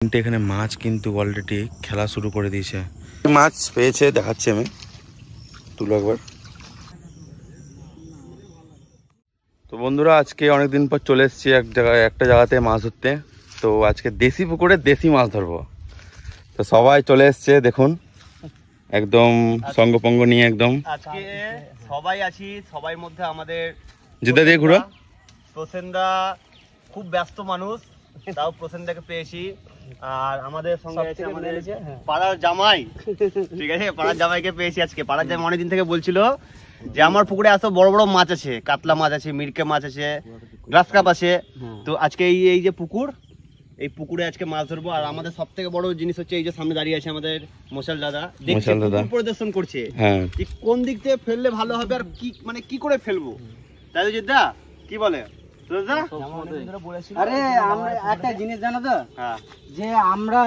এখানে মাছ কিন্তু অলরেডি খেলা শুরু করে দিয়েছে। মাছ পেয়েছে, দেখাচ্ছি আমি, তুলো একবার। তো বন্ধুরা, আজকে অনেকদিন পর চলে এসেছি একটা জায়গাতে মাছ ধরতে। তো আজকে দেশি পুকুরে দেশি মাছ ধরবো। তো সবাই চলে এসছে, দেখুন একদম সঙ্গপঙ্গ নিয়ে একদম। আজকে সবাই আছি, সবাই মধ্যে আমাদের জিদ্দা দিয়ে ঘুরো। প্রসেনদা খুব ব্যস্ত মানুষ, তাও প্রসেনদাকে পেয়েছি। আর আমাদের সঙ্গে আছে আমাদের পাড়ার জামাই, ঠিক আছে, পাড়ার জামাইকে পেয়েছি আজকে। পাড়ার জামাই অনেকদিন থেকে বলছিল যে আমার পুকুরে এত বড় বড় মাছ আছে, কাতলা মাছ আছে, মিরকে মাছ আছে, গ্রাস কাপ আছে। তো আজকে এই যে পুকুর, এই পুকুরে আজকে মাছ ধরবো। আর আমাদের সব থেকে বড় জিনিস হচ্ছে এই যে সামনে দাঁড়িয়ে আছে আমাদের মশাল দাদা, দেখছে পরিদর্শন করছে কোন দিক থেকে ফেললে ভালো হবে আর কি মানে কি করে ফেলবো। তাই তো জিদ্দা কি বলে? আরে আমরা একটা জিনিস জানো তো, যে আমরা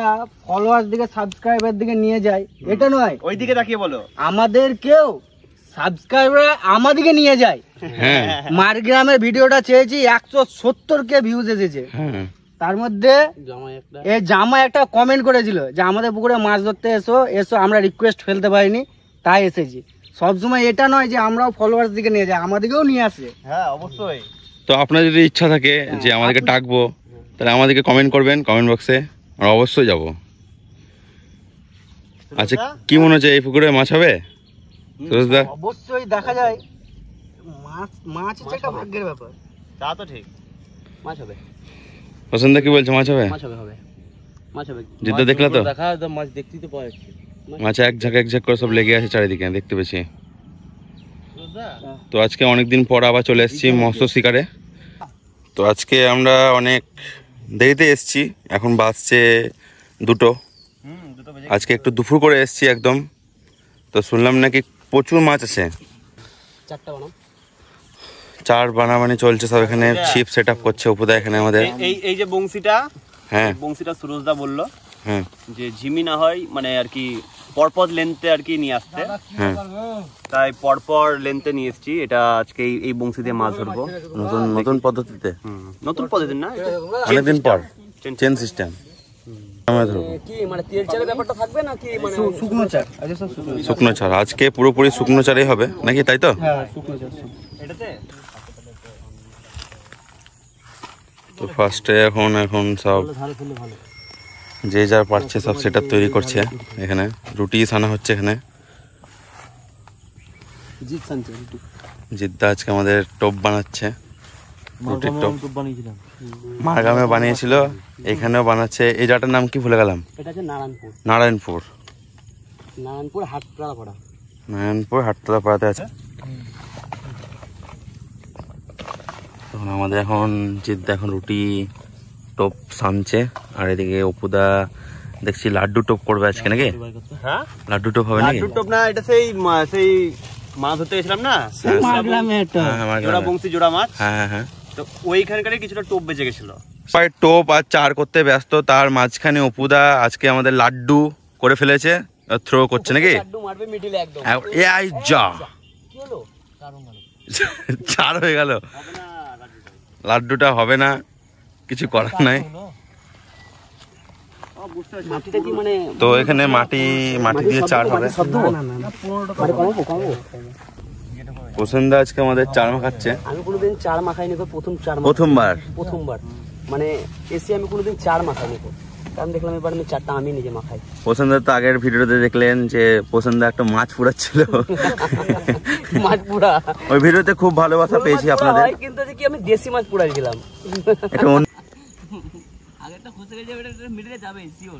ফলোয়ার্স দিকে সাবস্ক্রাইবার দিকে নিয়ে যাই এটা নয়, ওই দিকে তাকিয়ে বলো। আমাদেরকেও সাবস্ক্রাইবার আমাদিকে নিয়ে যায়। মারগ্রামের ভিডিওটা চেয়েছি 170K ভিউজ এসেছে। তার মধ্যে এই জামাই একটা কমেন্ট করেছিল যে আমাদের পুকুরে মাছ ধরতে এসো এসো, আমরা রিকোয়েস্ট ফেলতে পারিনি তাই এসেছি। সবসময় এটা নয় যে আমরাও ফলোয়ার্স দিকে নিয়ে যাই, আমাদেরকেও নিয়ে আসে। হ্যাঁ অবশ্যই। তো আপনার যদি ইচ্ছা থাকে যে আমাদেরকে ডাকবো, তাহলে আমাদেরকে কমেন্ট করবেন কমেন্ট বক্সে, আমরা অবশ্যই যাব। আচ্ছা, কি মনে হচ্ছে এই পুকুরে মাছ হবে? সুরজদা অবশ্যই দেখা যায়, মাছ হচ্ছে একটা ভাগ্যের ব্যাপার। তা তো ঠিক, মাছ হবে। পছন্দ কি বলছে? মাছ হবে, মাছ হবে, হবে মাছ হবে। জিদ্দা দেখলা তো? দেখা তো মাছ দেখতেই তো পাওয়া যাচ্ছে, মাছ এক ঝাঁক করে সব লেগে আছে চারিদিকে, দেখতে পেয়েছি। তো আজকে অনেকদিন পর আবার চলে এসেছি মৎস্য শিকারে। তো আজকে আমরা অনেক দেরিতে এসেছি, এখন বাজছে 2টো। আজকে একটু দুপুর করে এসেছি একদম। তো শুনলাম নাকি প্রচুর মাছ আছে। 4 বানাবানি চলছে সব, এখানে ছিপ সেট আপ করছে উপদা এখানে আমাদের। এই যে বংশীটা, হ্যাঁ বংশীটা সুরজদা বললো হ্যাঁ যে ঝিমি না হয় মানে আর কি পরপর লেন্থে আর কি নিয়ে আসতে, হ্যাঁ তাই পরপর লেন্থে নিয়ে এসেছি। এটা আজকে এই বংশী দিয়ে মাছ ধরবো নতুন পদ্ধতিতে। নতুন পদ্ধতি না, অনেকদিন পর চেন সিস্টেম। শুকনো চার আজকে পুরোপুরি শুকনো চারই হবে নাকি, তাই তো? তো ফার্স্টে এখন সব যে যার পারছে সব সেট আপ তৈরি করছে। এখানে রুটি সানা হচ্ছে। এখানে জিদ্দা আজকে আমাদের টোপ বানাচ্ছে, রুটির টোপ। মারগ্রামে বানিয়েছিল, এখানেও বানাচ্ছে। এই জায়গাটার নাম কি ভুলে গেলাম। নারায়ণপুর হাটতলা পাড়াতে আছে। তখন আমাদের এখন জিদ্দা এখন রুটি টোপ সানছে, আর এদিকে অপুদা দেখছি লাড্ডু টোপ করবে আজকে নাকি। হ্যাঁ লাড্ডু টোপ হবে নাকি? লাড্ডু টোপ না, এটা সেই মাছ ধরতে গেছিলাম না, জোড়া মাছ। হ্যাঁ হ্যাঁ, তো ওইখানকারই কিছুটা টোপ বেঁচে গেছিল। টোপ আর চার করতে ব্যস্ত, তার মাঝখানে অপুদা আজকে আমাদের লাড্ডু করে ফেলেছে, থ্রো করছে নাকি। চার হয়ে গেল, লাড্ডুটা হবে না, কিছু করার নাই। তো এখানে মাটি দিয়ে চার হবে। প্রসেনদা আজকে আমাদের চার মাখাচ্ছে। আমি কোনোদিন চার মাখাইনি, প্রথমবার মানে এসে আমি কোনোদিন চার মাখাইনি। কারণ দেখলাম এবার আমি চারটা আমি নিজে মাখাই। প্রসেনদা তো আগের ভিডিওতে দেখলেন যে প্রসেনদা একটা মাছ পুড়াচ্ছিল। মাছ পুড়া ওই ভিডিওতে খুব ভালোবাসা পেয়েছি আপনাদের। কিন্তু কি আমি দেশি মাছ পুড়াইছিলাম।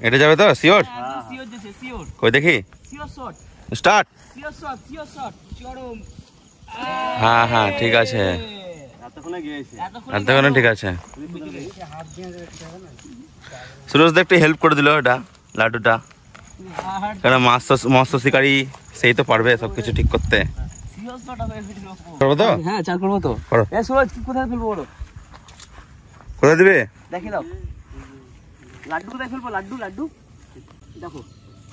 এটা যাবে তো শিওর? কই দেখি, স্টার্ট। হ্যাঁ হ্যাঁ ঠিক আছে, এতক্ষণে ঠিক আছে। সুরজ একটু হেল্প করে দিল এটা লাড্ডুটা, কারণ মৎস্য শিকারী সেই তো পারবে সবকিছু ঠিক করতে। করবো তো? হ্যাঁ চাল করবো তো। সুরজ কোথায় ফেলবো বলো? কোথায় দিবে দেখে দাও। লাড্ডু কোথায় ফেলবো? লাড্ডু দেখো।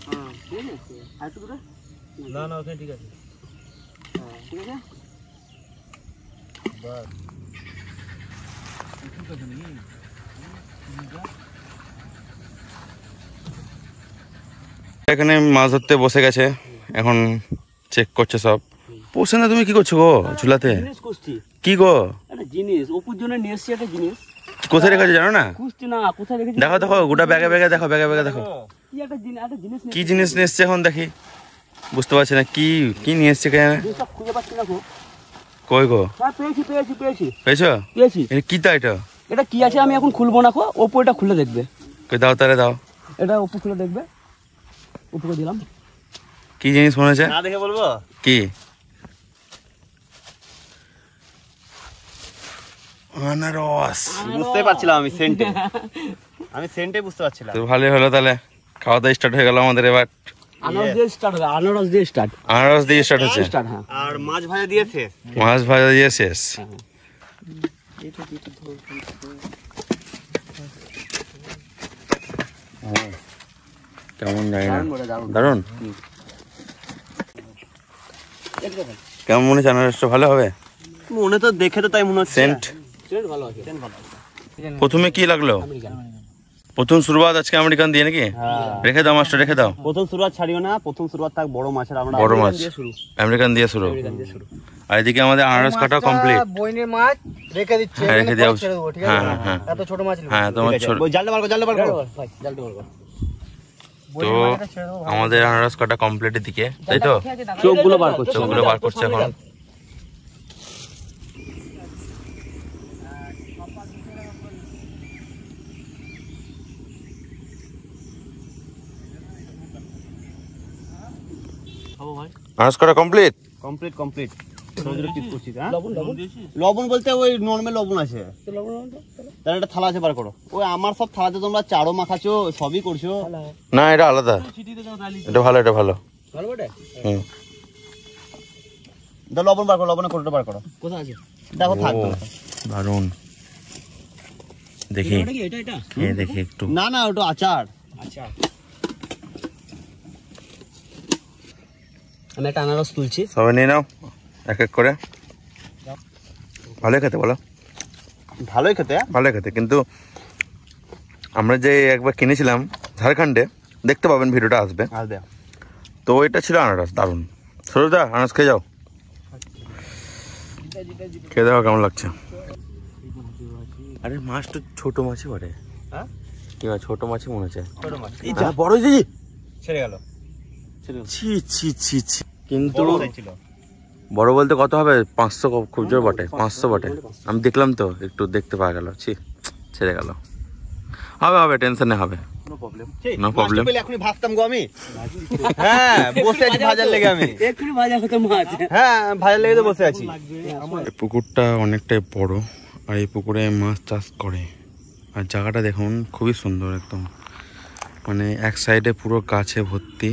হ্যাঁ ঠিক আছে, আর একটু দূরে। না ওখানে ঠিক আছে। হ্যাঁ ঠিক আছে। বাস এখানে মাছ ধরতে বসে গেছে, এখন চেক করছে সব। পোষে না, তুমি কি করছো গো ঝুলাতে? জিনিস কুস্তি কি গো একটা জিনিস অপুর জন্য নিয়ে এসছি, একটা জিনিস কোথায় রেখেছে জানো না? কুস্তি না কোথায় রেখেছি দেখো দেখো গোটা ব্যাগে ব্যাগে দেখো, ব্যাগে ব্যাগে দেখো কি একটা জিনিস কি জিনিস নিয়ে এসছে এখন দেখি, বুঝতে পারছি না কি কি নিয়ে এসছে কেন। জিনিসটা খুঁজে পাচ্ছি না গো। কই গো? হ্যাঁ পেয়েছি পেয়েছি পেয়েছি পেয়েছো? পেয়েছি। এটা কি তা এটা? এটা কি আছে আমি এখন খুলবো না গো, অপু এটা খুলে দেখবে। কই দাও তাহলে দাও। এটা অপু খুলে দেখবে, অপুকে দিলাম। কি জিনিস মনে হচ্ছে? না দেখে বলবো কি? আনারস। বুঝতে পারছিলাম আমি সেন্টে বুঝতে পারছিলাম। তো ভালোই হলো, তাহলে খাওয়া দাওয়া স্টার্ট হয়ে গেল আমাদের। এবার আনারস দিয়ে স্টার্ট হবে, আনারস দিয়ে স্টার্ট আনারস দিয়ে স্টার্ট হচ্ছে, স্টার্ট। হ্যাঁ আর মাছ ভাজা দিয়েছে। মাছ ভাজা দিয়ে শেষ। কেমন জানি না, দারুন। কেমন মনে হচ্ছে? আনারসটা ভালো হবে? মনে তো দেখে তো তাই মনে হচ্ছে। সেন্ট ভালো আছে। প্রথমে কি লাগলো? প্রথম শুরুয়াত আজকে আমেরিকান দিয়ে নাকি? রেখে দাও মাছটা, রেখে দাও। প্রথম শুরুয়াত ছাড়িও না, প্রথম শুরুয়াত থাক বড় মাছের। আমরা বড় মাছ আমেরিকান দিয়ে শুরু। আর এদিকে আমাদের আনারস কাটা কমপ্লিট। বইনের মাছ রেখে দিচ্ছে, হ্যাঁ, রেখে এখানে দেওয়া পরে ছেড়ে দেবো, ঠিক হ্যাঁ, আছে? হ্যাঁ। এত ছোট মাছ নেই। হ্যাঁ তোমার ছোট। ওই জালটা বার করো, জালটা বার করো। জালটা বলবো তো আমাদের আনারস কাটা কমপ্লিটের দিকে, তাই তো? চোখগুলো বার করছে, চোখগুলো বার করছে এখন। আনারস কাটা কমপ্লিট। Complete complete. পিস করছিস হ্যাঁ? লবণ বলতে ওই নরমাল লবণ আছে। তাহলে একটা থালা আছে, বার করো। ওই আমার সব থালাতে তোমরা চারও মাখাছো, সবই করছো। না এটা আলাদা, এটা ভালো, এটা ভালো। ভালো বটে। হুম। দাও লবণ বার করো, লবণের কোটোটা বার করো। কোথায় আছে? দেখো ও, থাকবে। দারুন। দেখি এটা কি এটা খেয়ে দেখি একটু। না না ওটা আচার। আচ্ছা আমি একটা আনারস তুলছি। সবাই নিয়ে নাও এক এক করে। ভালোই খেতে বলো? ভালোই খেতে। ভালোই খেতে, কিন্তু আমরা যে একবার কিনেছিলাম ঝাড়খণ্ডে, দেখতে পাবেন, ভিডিওটা আসবে। আসবে। তো এটা ছিল আনারস, দারুন। সরোজদা আনারস খেয়ে যাও, খেয়ে দেখো কেমন লাগছে। আরে মাছ তো ছোট মাছই বটে। হ্যাঁ কি মাছ? ছোট মাছই মনে হচ্ছে। ছোট মাছ। হ্যাঁ, বড় দিদি ছেড়ে গেল। ছি ছি ছি ছি। কিন্তু বড় হয়েছিল। বড় বলতে কত হবে? 500 খুব জোর বটে, 500 বটে। আমি দেখলাম তো, একটু দেখতে পাওয়া গেল। ছি, ছেড়ে গেল। হবে হবে, টেনশনে হবে, নো প্রবলেম। No problem. পেলে এখনই ভাজতাম গো আমি। হ্যাঁ বসে আছি ভাজার লেগে আমি। এক্ষুনি ভাজা হতো মাছ। হ্যাঁ ভাজার লেগে তো বসে আছি। এই পুকুরটা অনেকটাই বড়, আর এই পুকুরে মাছ চাষ করে। আর জায়গাটা দেখুন, খুবই সুন্দর একদম। মানে এক সাইডে পুরো গাছে ভর্তি,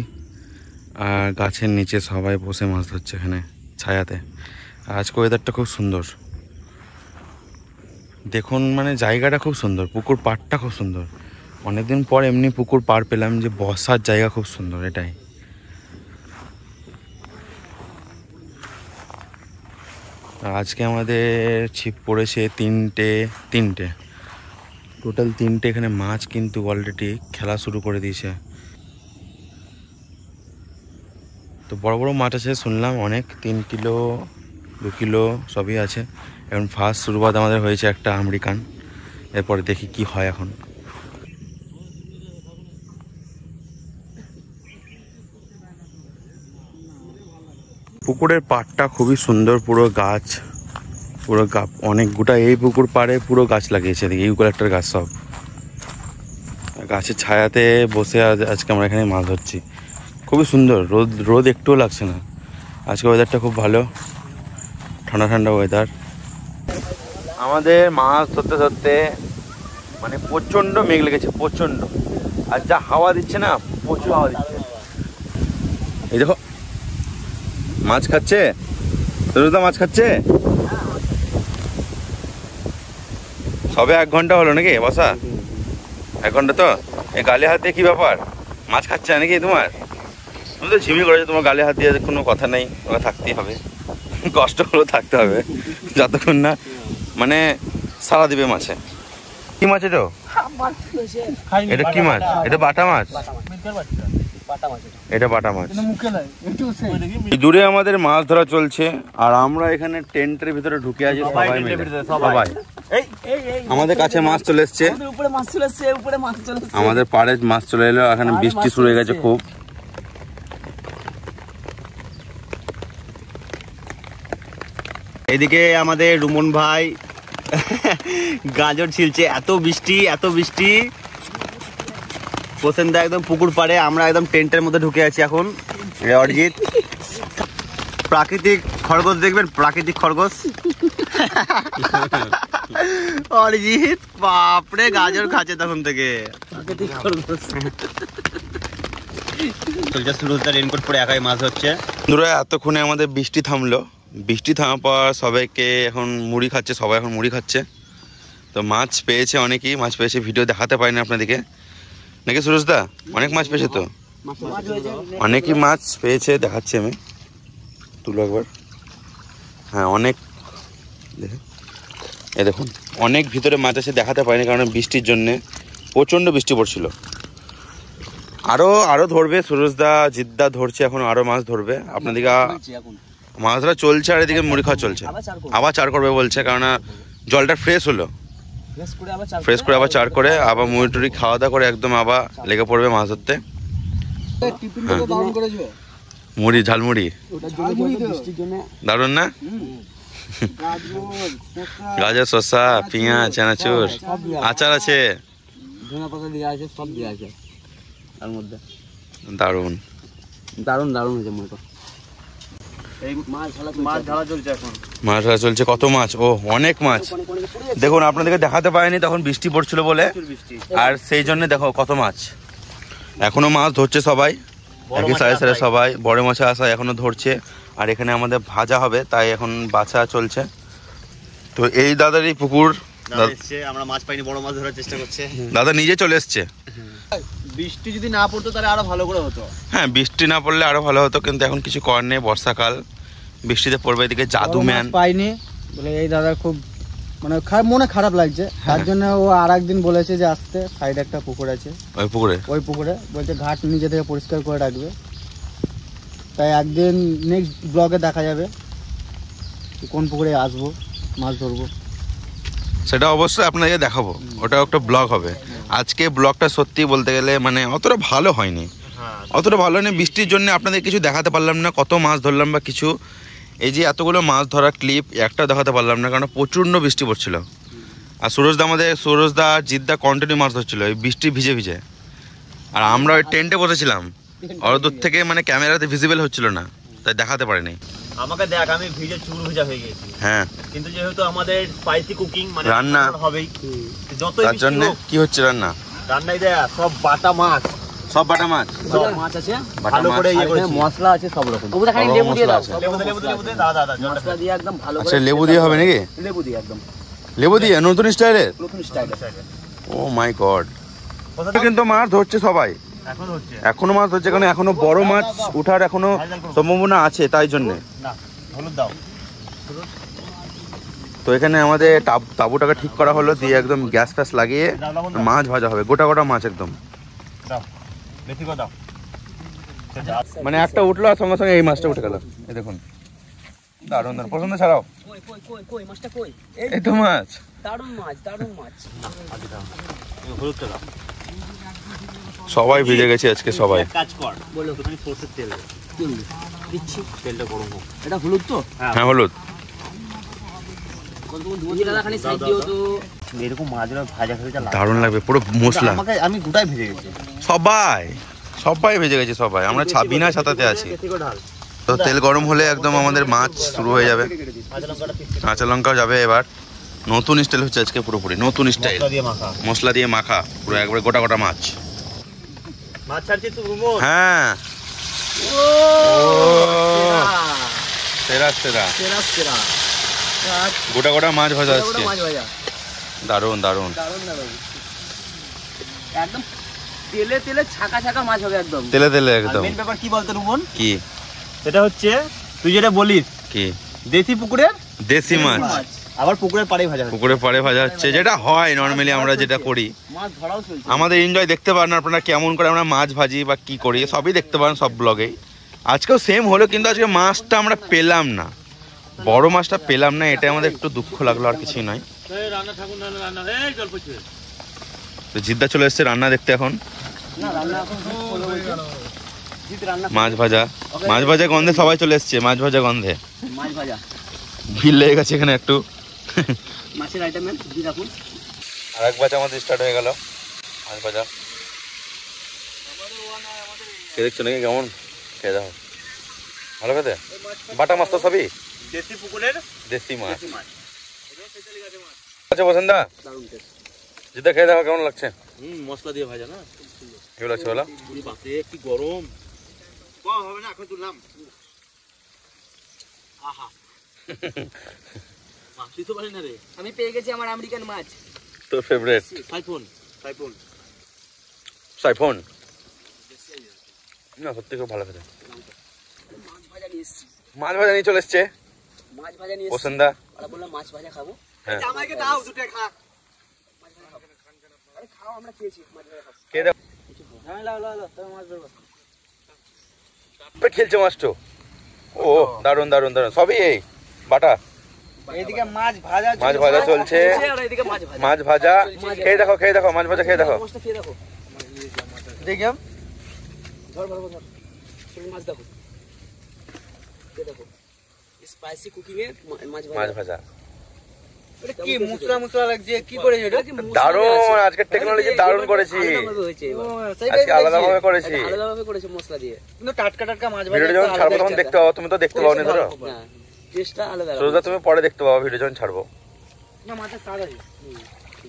আর গাছের নিচে সবাই বসে মাছ ধরছে এখানে ছায়াতে। আর আজকে ওয়েদারটা খুব সুন্দর দেখুন, মানে জায়গাটা খুব সুন্দর, পুকুর পাড়টা খুব সুন্দর। অনেকদিন পর এমনি পুকুর পাড় পেলাম যে বসার জায়গা খুব সুন্দর, এটাই। আজকে আমাদের ছিপ পড়েছে তিনটে টোটাল 3টে। এখানে মাছ কিন্তু অলরেডি খেলা শুরু করে দিয়েছে। তো বড় বড় মাছ আছে শুনলাম অনেক, 3 কিলো 2 কিলো সবই আছে। এখন ফার্স্ট শুরুয়াত আমাদের হয়েছে একটা আমেরিকান, এরপরে দেখি কি হয় এখন। পুকুরের পাড়টা খুবই সুন্দর, পুরো গাছ, পুরো অনেক গোটা এই পুকুর পাড়ে পুরো গাছ লাগিয়েছে, ইউক্যালিপটাস গাছ সব। গাছের ছায়াতে বসে আজকে আমরা এখানে মাছ ধরছি। খুবই সুন্দর, রোদ একটুও লাগছে না। আজকে ওয়েদারটা খুব ভালো, ঠান্ডা ঠান্ডা ওয়েদার। আমাদের মাছ ধরতে ধরতে মানে প্রচণ্ড মেঘ লেগেছে, প্রচণ্ড। আর যা হাওয়া দিচ্ছে না, প্রচুর হাওয়া দিচ্ছে। এই দেখো মাছ খাচ্ছে, তো মাছ খাচ্ছে। সবে 1 ঘন্টা হলো নাকি বসা? 1 ঘন্টা তো। এই গালে হাত দিয়ে কি ব্যাপার? মাছ খাচ্ছে নাকি তোমার? তুমি তো ঝিমি করেছো, তোমার গালে হাত দিয়ে কোনো কথা নেই, ওরা থাকতেই হবে, কষ্ট হলেও থাকতে হবে যতক্ষণ না মানে সারা দিবে মাছে। কি মাছ এটা? এটা কি মাছ? এটা বাটা মাছ। এটা বাটা মাছ। মুখে লাই একটু দূরে আমাদের মাছ ধরা চলছে আর আমরা এখানে টেন্টের ভিতরে ঢুকে আছি সবাই মিলে। সবাই আমাদের কাছে মাছ চলে এসছে, উপরে মাছ চলে এসছে, উপরে মাছ চলে এসছে। আমাদের পাড়ে মাছ চলে এলো। এখানে বৃষ্টি শুরু হয়ে গেছে খুব। এদিকে আমাদের রুমন ভাই গাজর ছিলছে। এত বৃষ্টি প্রসেনদা একদম পুকুর পাড়ে, আমরা একদম টেন্টের মধ্যে ঢুকে আছি এখন। অরিজিৎ প্রাকৃতিক খরগোশ দেখবেন, প্রাকৃতিক খরগোশ। অরিজিৎ বাপরে গাজর খাচ্ছে তখন থেকে। সুরজদা রেনকোট পরে একাই মাছ হচ্ছে। বন্ধুরা এতক্ষণে আমাদের বৃষ্টি থামলো। বৃষ্টি থামার পর সবাইকে এখন মুড়ি খাচ্ছে, সবাই এখন মুড়ি খাচ্ছে। তো মাছ পেয়েছে অনেকেই, মাছ পেয়েছে, ভিডিও দেখাতে পারিনি আপনাদেরকে, নাকি সুরজদা? অনেক মাছ পেয়েছে তো, অনেকই মাছ পেয়েছে, দেখাচ্ছি আমি, তুলো একবার। হ্যাঁ অনেক, এ দেখুন অনেক ভিতরে মাছ আছে, দেখাতে পারিনি কারণ বৃষ্টির জন্যে, প্রচণ্ড বৃষ্টি পড়ছিল। আরও ধরবে সুরজদা, জিদ্দা ধরছে এখন, আরও মাছ ধরবে। আপনাদেরকে মাছ ধরা চলছে আর এদিকে মুড়ি খাওয়া চলছে। আবার চার করবে বলছে, কারণ জলটা ফ্রেশ হলো, ফ্রেশ করে আবার চার করে আবার মুড়ি টুড়ি খাওয়া দাওয়া করে একদম আবার লেগে পড়বে মাছ ধরতে। মুড়ি, ঝালমুড়ি দারুন না? গাজর, শসা, পেঁয়াজ, চানাচুর, আচার আছে, দারুন দারুন হয়েছে মনে। মাছ ধরা চলছে এখন, মাছ ধরা চলছে। কত মাছ, ও অনেক মাছ। দেখুন আপনাদেরকে দেখাতে পারিনি তখন বৃষ্টি পড়ছিল বলে, আর সেই জন্য দেখো কত মাছ। এখনো মাছ ধরছে সবাই, একই সাইজে সবাই, বড় মাছ আসা এখনো ধরছে। আর এখানে আমাদের ভাজা হবে, তাই এখন বাছা চলছে। তো এই দাদারই পুকুর, আমরা মাছ পাইনি, বড় মাছ ধরার চেষ্টা করছে। দাদা নিজে চলে এসছে। বৃষ্টি যদি না পড়তো তাহলে আরো ভালো করে হতো। হ্যাঁ বৃষ্টি না পড়লে আরো ভালো হতো, কিন্তু এখন কিছু করার নেই, বর্ষাকাল, বৃষ্টিতে পড়বে। এদিকে জাদু ম্যান পাইনি বলে এই দাদা খুব মানে মনে খারাপ লাগছে, তার জন্য ও আর একদিন বলেছে যে আসতে, সাইডে একটা পুকুর আছে, ওই পুকুরে বলছে ঘাট নিজে থেকে পরিষ্কার করে রাখবে। তাই একদিন নেক্সট ব্লগে দেখা যাবে কোন পুকুরে আসবো, মাছ ধরবো, সেটা অবশ্যই আপনাকে দেখাবো, ওটা একটা ব্লগ হবে। আজকে ব্লগটা সত্যি বলতে গেলে মানে অতটা ভালো হয়নি, বৃষ্টির জন্য আপনাদের কিছু দেখাতে পারলাম না, কত মাছ ধরলাম বা কিছু। এই যে এতগুলো মাছ ধরা ক্লিপ একটা দেখাতে পারলাম না, কারণ প্রচণ্ড বৃষ্টি পড়ছিল। আর সুরজদা জিদ্দা কন্টিনিউ মাছ ধরছিল এই বৃষ্টি ভিজে ভিজে। আর আমরা ওই টেন্টে বসেছিলাম, অত দূর থেকে মানে ক্যামেরাতে ভিজিবল হচ্ছিল না, তাই দেখাতে পারিনি। আমাকে দেখ, আমি ভিজে চুর ভিজা হয়ে গেছি। হ্যাঁ কিন্তু যেহেতু আমাদের স্পাইসি কুকিং মানে রান্না হবেই, যতই তার জন্য কি হচ্ছে রান্নাই দেয়া সব বাটা মাছ, সব বাটা মাছ, সব মাছ আছে ভালো করে ইয়ে করেছি, মশলা আছে সব রকম। ওটা খালি লেবু দিয়ে দাও, লেবু দে দাদা মশলা দিয়ে একদম ভালো করে। আচ্ছা লেবু দিয়ে হবে নাকি? লেবু দিয়ে একদম, লেবু দিয়ে নতুন স্টাইলের, নতুন স্টাইল। ও মাই গড। কিন্তু মাছ ধরছে সবাই, এখনো মাছ ধরছে, কারণ এখনো বড় মাছ উঠার এখনো সম্ভাবনা আছে, তাই জন্য। তো এখানে আমাদের তাঁবুটাকে ঠিক করা হলো, দিয়ে একদম গ্যাস ফ্যাস লাগিয়ে মাছ ভাজা হবে, গোটা গোটা মাছ একদম। মানে একটা উঠলো আর সঙ্গে সঙ্গে এই মাছটা উঠে গেল। এই দেখুন দারুণ দারুণ, পছন্দ ছাড়াও কই মাছটা কই, এই তো মাছ, দারুণ মাছ। সবাই ভিজে গেছে আজকে, সবাই। কাজ কর, বলো তুমি সরষের তেল দিচ্ছি, তেলটা গরম হোক। এটা হলুদ তো? হ্যাঁ হলুদ। এরকম মাছগুলো ভাজা খেতে দারুণ লাগবে, পুরো মশলা। আমি গোটাই ভেজে গেছি, সবাই ভেজে গেছে সবাই, আমরা বিনা ছাতাতে আছি। তো তেল গরম হলে একদম আমাদের মাছ শুরু হয়ে যাবে, কাঁচা লঙ্কাও যাবে। এবার নতুন স্টাইল হচ্ছে আজকে, পুরোপুরি নতুন স্টাইল, মশলা দিয়ে মাখা পুরো একবারে গোটা গোটা মাছ। হ্যাঁ সেরা গোটা গোটা মাছ ভাজা আজকে, দারুণ দারুণ। একদম তেলে ছাকা মাছ হবে, একদম তেলে একদম। মেন ব্যাপার কি বলতো রুমন, কি সেটা হচ্ছে তুই যেটা বলিস কি দেশি পুকুরের দেশি মাছ, আবার পুকুরের পাড়ে ভাজা হচ্ছে। পুকুরে পাড়ে ভাজা হচ্ছে, যেটা হয় নর্মালি আমরা যেটা করি। মাছ ধরাও চলছে। আমাদের এনজয় দেখতে পারেন আপনারা কেমন করে আমরা মাছ ভাজি বা কি করি, সবই দেখতে পারেন সব ব্লগেই। আজকেও সেম হলো, কিন্তু আজকে মাছটা আমরা পেলাম না, বড় মাছটা পেলাম না, এটা আমাদের একটু দুঃখ লাগলো, আর কিছুই নয়। তো জিদ্দা চলে এসছে রান্না দেখতে এখন। না রান্না এখন হলো বলছে। জিত রান্না মাছ ভাজা গন্ধে সবাই চলে এসছে, মাছ ভাজা গন্ধে মাছ ভাজা। ভিড় লেগে গেছে এখানে একটু। মাছের আইটেমে দিয়ে রাখুন। আর এক ভাজা আমাদের স্টার্ট হয়ে গেল, মাছ ভাজা। কে দেখছো নাকি কেমন? খেয়ে দাও, ভালো খেতে। বাটা মাছ তো সবই দেশি পুকুরের দেশি মাছ। মাছ। আচ্ছা বসেন্দা, দারুণ টেস্ট। জিদ্দা খেয়ে দেখো কেমন লাগছে? মশলা দিয়ে ভাজা না, কেমন লাগছে বলো? বাপরে কি গরম। কম হবে না, এখন তুললাম। আহা মাছই তো পারি না রে। আমি পেয়ে গেছি আমার আমেরিকান মাছ, তোর ফেভারিট সাইফোন। সাইফোন। না সত্যি খুব ভালো খেতে। মাছ ভাজা নিয়ে এসছি, মাছ ভাজা নিয়ে চলে এসছে মাছ ভাজা নিয়ে এসছি। বসেন্দা। ওরা বললাম মাছ ভাজা খাবো। হ্যাঁ আমাকে দাও দুটো খা। আরে খাও, আমরা খেয়েছি মাছ ভাজা খাবো। খেয়ে দাও। হ্যাঁ লাও লাও লাও, তুমি মাছ ধরবা। পেট খেলছে মাছটো। ও দারুন দারুন দারুন, সবই এই বাটা। এইদিকে মাছ ভাজা চলছে, আর এদিকে মাছ ভাজা। মাছ ভাজা। খেয়ে দেখো মাছ ভাজা খেয়ে দেখো। মাছটা খেয়ে দেখো। দেখলাম ধর ধর ধর, তুমি মাছ দেখো, খেয়ে দেখো। স্পাইসি কুকিং এ মাছ মাছ ভাজা। ভাজা এটা কি মুসলা লাগছে, কি করে এটা? দারুন, আজকে টেকনোলজি দারুন করেছি, আলাদাভাবে হয়েছে এবার। আজকে আলাদাভাবে করেছি। আলাদাভাবে করেছে মশলা দিয়ে। কিন্তু টাটকা টাটকা মাছ ভাজা ভিডিও যখন ছাড়বো তখন দেখতে পাবো, তুমি তো দেখতে পাবো না ধরো। না, টেস্টটা আলাদা। সোজা তুমি পরে দেখতে পাবো ভিডিও যখন ছাড়বো। না মাছের স্বাদ আছে,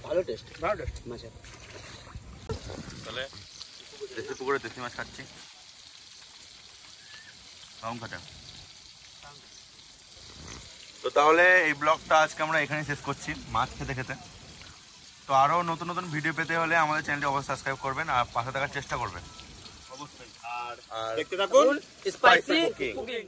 ভালো টেস্ট ভালো টেস্ট। মাছের। তাহলে দেশি পুকুরে দেশি মাছ খাচ্ছি, কেমন খাচ্ছেন? তো তাহলে এই ব্লগটা আজকে আমরা এখানে শেষ করছি মাছ খেতে খেতে। তো আরও নতুন নতুন ভিডিও পেতে হলে আমাদের চ্যানেলটি অবশ্যই সাবস্ক্রাইব করবেন আর পাশে থাকার চেষ্টা করবেন অবশ্যই। আর আর দেখতে থাকুন স্পাইসি কুকিং। কুকিং।